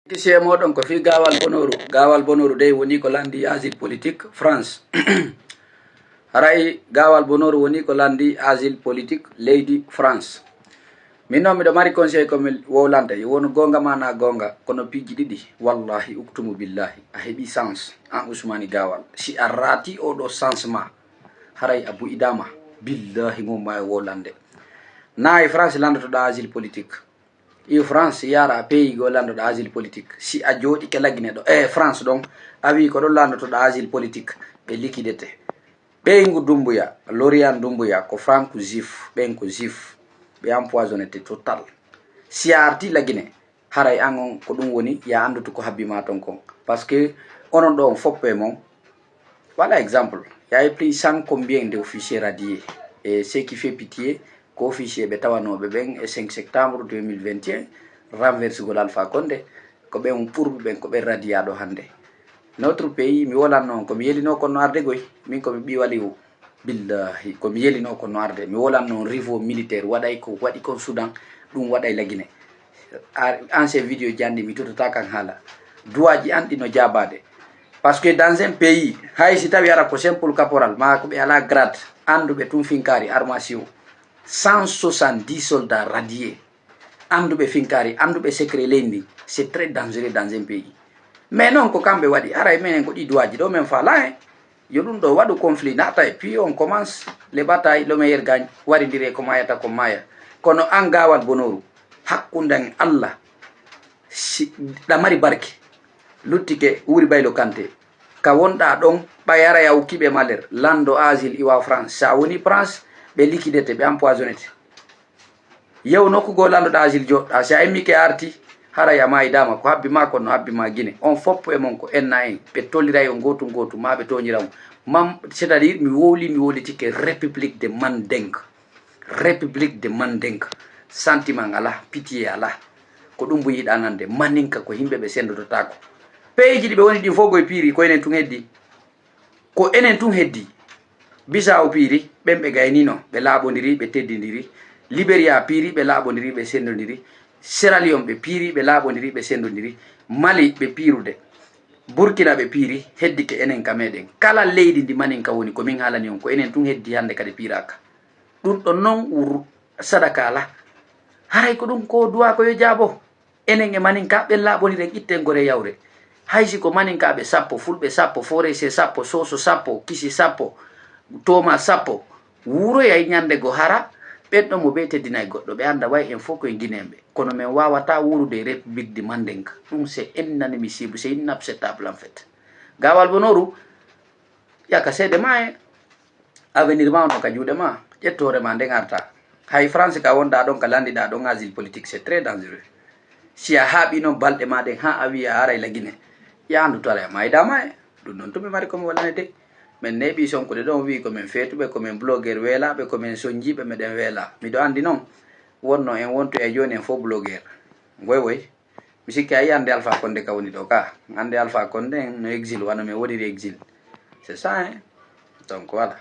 Ise moɗon ko fi gawal bonoru dey woni ko landi asile politique France. Haray gawal bonoru woni ko landi asile politique leydi France. Min noon miɗo mari conseil komi wowlanta wonu gonga mana gonga kono piiji ɗiɗi wallahi uktumu billahi a heɓi sens an Ousmani Gawal si a rati oɗo sens ma haray a bu'idama billahi mum ma e wowlande na e France landotoɗa asile politique i France yara pays go landoɗa asile politique si a jooɗi ke lagine ɗo France ɗon a wi ko ɗon landotoɗa asile politique ɓe liquidete ɓeygu Dumbuya Lorian Dumbuya ko Franck Zif ɓen ko Zif ɓe empoisonnete total si a arti lagine haray an on ko ɗum woni ya andutu ko habbima ton kon par ce que onon ɗo on foppe mon voilà exemple y a pris 100 combien de officiers radiés et ce qui fait pitié ko officier ɓe tawanoɓe ɓen e 5 septembre 2021 renversegol Alpha Condé ko ɓen pourɓe ɓen ko ɓen radiyaɗo hande notre pays mi wolanno on komi yelino kon no arde goy min komi ɓi waliwu billahi komi yelino kon no arde mi wolanno on rivo militaire waɗay ko waɗi kon Soudan ɗum waɗay lagine ancien vidéo jandi mi totota kan haala duwaji an ɗi no jabade parce que dans un pays hay si tawi ara ko simple caporal ma ko ɓe ala grade anduɓe tum finkari armation 170 soldats radiés anduɓe finkari anduɓe secret leydi c'est très dangereux dans un pays mais non ko kamɓe waɗi aray menen ko ɗi duwaji ɗo men fala hen yo ɗum ɗo waɗu conflit nata et puis on commence les batailles le meilleur gagne waridire ko mayata ko maya kono an Gawal bonoru hakkunden Allah si ɗamari barke luttike wuri Baylo Kanté ka wonɗa ɗon ɓayara yaw kiɓe maler lando asile iwa France sa woni France ɓe liquidete ɓe empoisonnete yew nokkugo landoɗa asile joɗɗa si a immike arti haray a mayidama ko habbi ma kon no habbi ma Guinée on foppo e mon ko enna en ɓe tolliray o gotu gotu ma ɓe toñira mo mam c'est à dire mi wolitike république de Mandinka sentiment ala pitié ala ko ɗum bo yiɗa nande maninka ko yimɓe ɓe sendototako pays ji ɗi ɓe woni ɗin fof goye piiri ko enen tun heddi Bissau piiri ɓen ɓe gaynino ɓe laaɓodiri ɓe teddidiri Libéria piiri ɓe laaɓodiri ɓe sendodiri Sierra Leone ɓe piiri ɓe laaɓodiri ɓe sendodiri Mali ɓe piirude Burkina ɓe piiri heddike enen ka meɗen kala leydi ndi maninka woni ko min haalani on ko enen tun heddi hande kadi piiraka ɗum ɗon noon sadaka ala haray ko ɗum ko duwa ko yo jaabo enen e maninka ɓen laaɓodiren itten gore yawre haysi ko maninkaɓe 10 fulɓe 10 forese 10 soso 10 kisi 10 toma 10 wuro yay ñande go hara ɓenɗo mo ɓe teddinay goɗɗo ɓe anda way en fof koye guinéɓe kono min wawata wurude république de Mandinka ɗum c'est inadmissible c'est inacceptable en fait Gawal bonoru yaka seede ma e avenir ma on ka juuɗe ma ƴettore ma nden arta hay France ka wonɗa ɗon ka landiɗa ɗon asile politique c'est très dangereux si a haaɓi noon balɗe ma ɗen ha a wi a aray la Guinée yandu to ala maydama e ɗum noon to mi mari komi wallanede min neeɓi sonkude ɗon wi komin feetuɓe komin blogueur weelaɓe komin soñjiɓe meɗen weela miɗo andi noon wonno en wonto e joni en fof blogueur woy mi sikki a yi ande Alpha Condé ka woni ɗo ka ande Alpha Condé no exil wano min woniri exil c'est ça hein donc voilà